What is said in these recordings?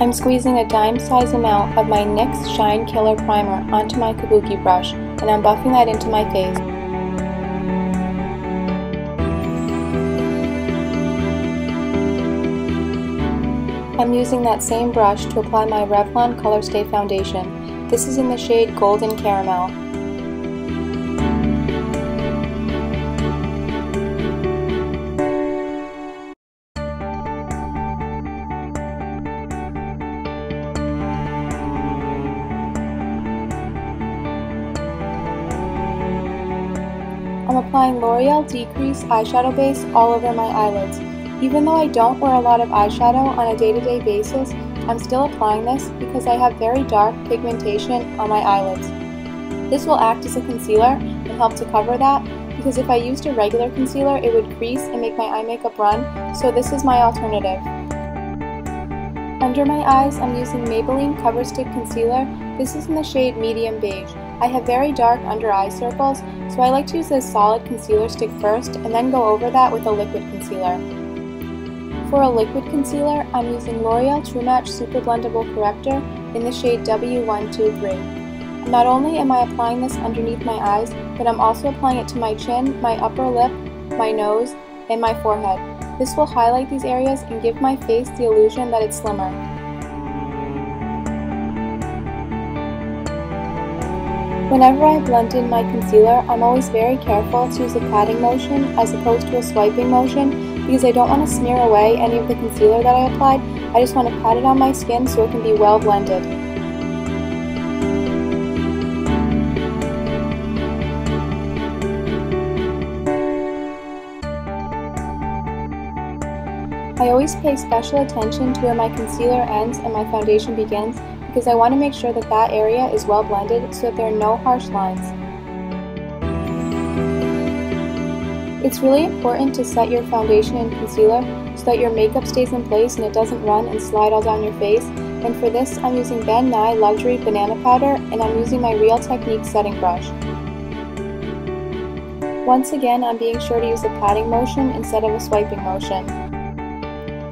I'm squeezing a dime-size amount of my NYX Shine Killer Primer onto my Kabuki brush, and I'm buffing that into my face. I'm using that same brush to apply my Revlon Colorstay foundation. This is in the shade Golden Caramel. I'm applying L'Oreal De-Crease eyeshadow base all over my eyelids. Even though I don't wear a lot of eyeshadow on a day-to-day basis, I'm still applying this because I have very dark pigmentation on my eyelids. This will act as a concealer and help to cover that, because if I used a regular concealer it would crease and make my eye makeup run, so this is my alternative. Under my eyes I'm using Maybelline Coverstick Concealer. This is in the shade Medium Beige. I have very dark under eye circles, so I like to use this solid concealer stick first and then go over that with a liquid concealer. For a liquid concealer, I'm using L'Oreal True Match Super Blendable Corrector in the shade W123. Not only am I applying this underneath my eyes, but I'm also applying it to my chin, my upper lip, my nose, and my forehead. This will highlight these areas and give my face the illusion that it's slimmer. Whenever I blend in my concealer, I'm always very careful to use a patting motion as opposed to a swiping motion, because I don't want to smear away any of the concealer that I applied. I just want to pat it on my skin so it can be well blended. I always pay special attention to where my concealer ends and my foundation begins, because I want to make sure that that area is well blended so that there are no harsh lines. It's really important to set your foundation and concealer so that your makeup stays in place and it doesn't run and slide all down your face. And for this I'm using Nye Luxury Banana Powder, and I'm using my Real Technique setting brush. Once again, I'm being sure to use a patting motion instead of a swiping motion.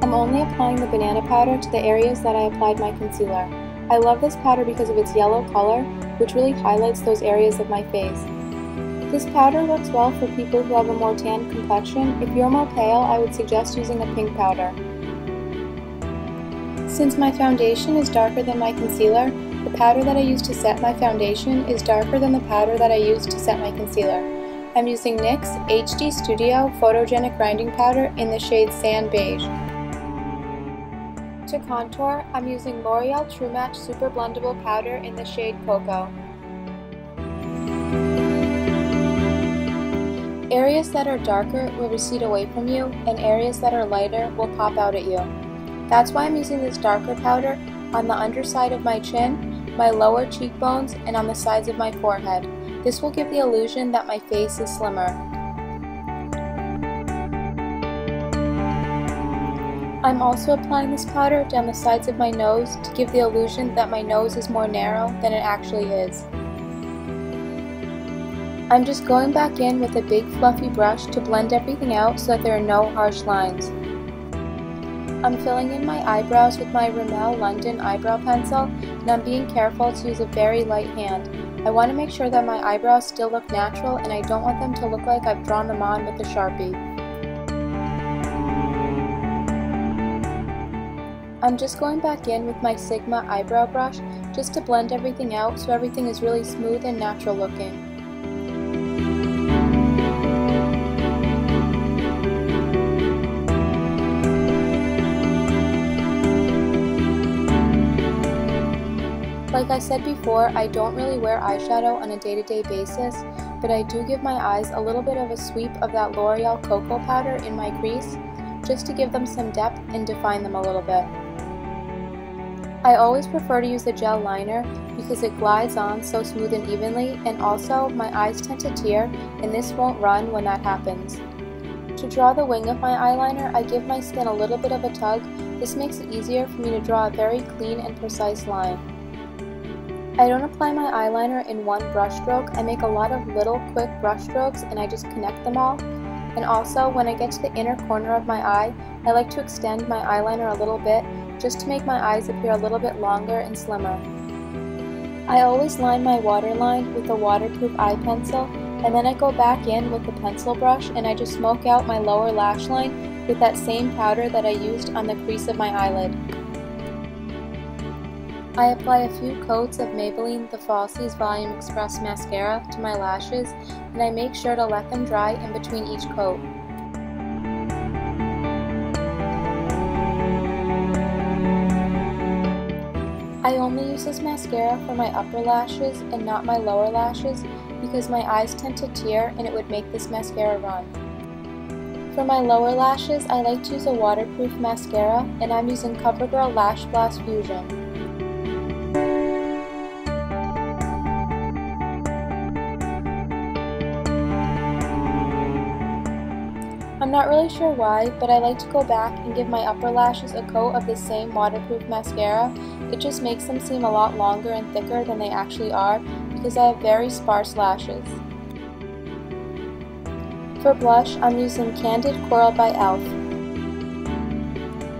I'm only applying the banana powder to the areas that I applied my concealer. I love this powder because of its yellow color, which really highlights those areas of my face. This powder works well for people who have a more tan complexion. If you're more pale, I would suggest using a pink powder. Since my foundation is darker than my concealer, the powder that I use to set my foundation is darker than the powder that I use to set my concealer. I'm using NYX HD Studio Photogenic Grinding Powder in the shade Sand Beige. To contour, I'm using L'Oreal True Match Super Blendable Powder in the shade Cocoa. Areas that are darker will recede away from you, and areas that are lighter will pop out at you. That's why I'm using this darker powder on the underside of my chin, my lower cheekbones, and on the sides of my forehead. This will give the illusion that my face is slimmer. I'm also applying this powder down the sides of my nose to give the illusion that my nose is more narrow than it actually is. I'm just going back in with a big fluffy brush to blend everything out so that there are no harsh lines. I'm filling in my eyebrows with my Rimmel London eyebrow pencil, and I'm being careful to use a very light hand. I want to make sure that my eyebrows still look natural, and I don't want them to look like I've drawn them on with a Sharpie. I'm just going back in with my Sigma eyebrow brush just to blend everything out so everything is really smooth and natural looking. Like I said before, I don't really wear eyeshadow on a day-to-day basis, but I do give my eyes a little bit of a sweep of that L'Oreal Cocoa powder in my crease, just to give them some depth and define them a little bit. I always prefer to use a gel liner because it glides on so smooth and evenly, and also my eyes tend to tear, and this won't run when that happens. To draw the wing of my eyeliner, I give my skin a little bit of a tug. This makes it easier for me to draw a very clean and precise line. I don't apply my eyeliner in one brush stroke. I make a lot of little quick brush strokes and I just connect them all. And also, when I get to the inner corner of my eye, I like to extend my eyeliner a little bit just to make my eyes appear a little bit longer and slimmer. I always line my waterline with a waterproof eye pencil, and then I go back in with the pencil brush and I just smoke out my lower lash line with that same powder that I used on the crease of my eyelid. I apply a few coats of Maybelline the Falsies Volume Express Mascara to my lashes, and I make sure to let them dry in between each coat. I only use this mascara for my upper lashes and not my lower lashes because my eyes tend to tear and it would make this mascara run. For my lower lashes, I like to use a waterproof mascara, and I'm using Covergirl Lash Blast Fusion. I'm not really sure why, but I like to go back and give my upper lashes a coat of the same waterproof mascara. It just makes them seem a lot longer and thicker than they actually are because I have very sparse lashes. For blush, I'm using Candid Coral by E.L.F.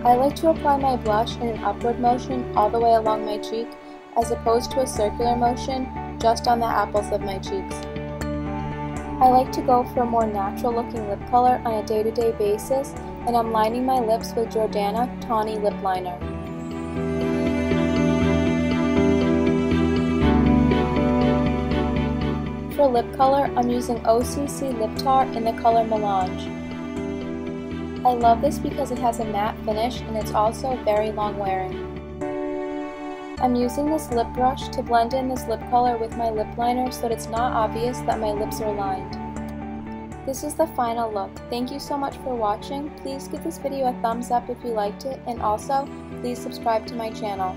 I like to apply my blush in an upward motion all the way along my cheek as opposed to a circular motion just on the apples of my cheeks. I like to go for a more natural looking lip color on a day-to-day basis, and I'm lining my lips with Jordana Tawny Lipliner. For lip color, I'm using OCC Lip Tar in the color Melange. I love this because it has a matte finish and it's also very long wearing. I'm using this lip brush to blend in this lip color with my lip liner so that it's not obvious that my lips are lined. This is the final look. Thank you so much for watching. Please give this video a thumbs up if you liked it, and also please subscribe to my channel.